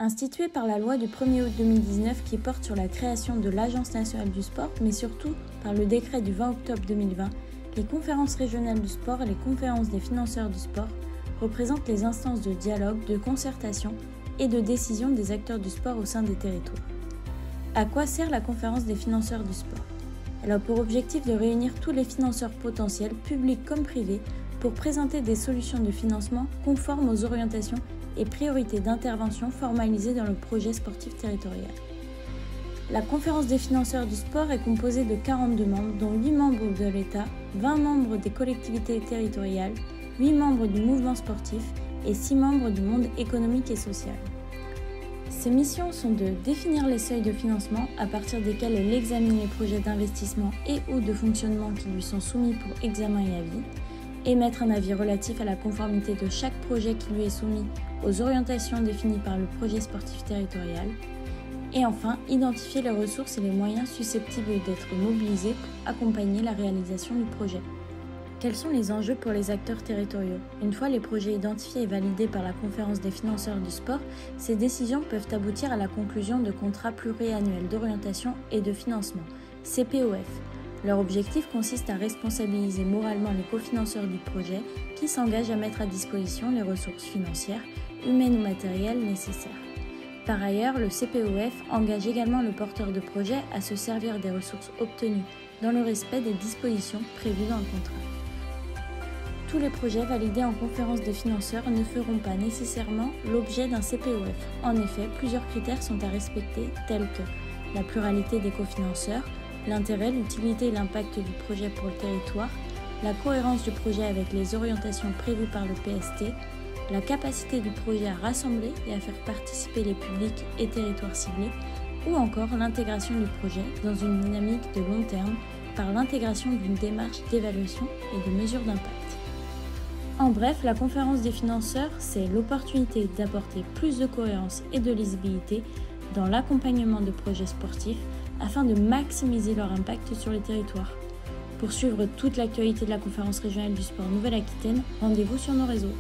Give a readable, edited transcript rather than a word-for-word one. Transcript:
Instituée par la loi du 1er août 2019 qui porte sur la création de l'Agence nationale du sport, mais surtout par le décret du 20 octobre 2020, les conférences régionales du sport et les conférences des financeurs du sport représentent les instances de dialogue, de concertation et de décision des acteurs du sport au sein des territoires. À quoi sert la conférence des financeurs du sport ? Elle a pour objectif de réunir tous les financeurs potentiels, publics comme privés, pour présenter des solutions de financement conformes aux orientations et priorités d'intervention formalisées dans le projet sportif territorial. La conférence des financeurs du sport est composée de 42 membres, dont 8 membres de l'État, 20 membres des collectivités territoriales, 8 membres du mouvement sportif et 6 membres du monde économique et social. Ses missions sont de définir les seuils de financement à partir desquels elle examine les projets d'investissement et ou de fonctionnement qui lui sont soumis pour examen et avis, émettre un avis relatif à la conformité de chaque projet qui lui est soumis aux orientations définies par le projet sportif territorial, et enfin identifier les ressources et les moyens susceptibles d'être mobilisés pour accompagner la réalisation du projet. Quels sont les enjeux pour les acteurs territoriaux ? Une fois les projets identifiés et validés par la conférence des financeurs du sport, ces décisions peuvent aboutir à la conclusion de contrats pluriannuels d'orientation et de financement, CPOF. Leur objectif consiste à responsabiliser moralement les cofinanceurs du projet qui s'engagent à mettre à disposition les ressources financières, humaines ou matérielles nécessaires. Par ailleurs, le CPOF engage également le porteur de projet à se servir des ressources obtenues dans le respect des dispositions prévues dans le contrat. Tous les projets validés en conférence des financeurs ne feront pas nécessairement l'objet d'un CPOF. En effet, plusieurs critères sont à respecter, tels que la pluralité des cofinanceurs, l'intérêt, l'utilité et l'impact du projet pour le territoire, la cohérence du projet avec les orientations prévues par le PST, la capacité du projet à rassembler et à faire participer les publics et territoires ciblés, ou encore l'intégration du projet dans une dynamique de long terme par l'intégration d'une démarche d'évaluation et de mesure d'impact. En bref, la conférence des financeurs, c'est l'opportunité d'apporter plus de cohérence et de lisibilité dans l'accompagnement de projets sportifs afin de maximiser leur impact sur les territoires. Pour suivre toute l'actualité de la conférence régionale du sport Nouvelle-Aquitaine, rendez-vous sur nos réseaux.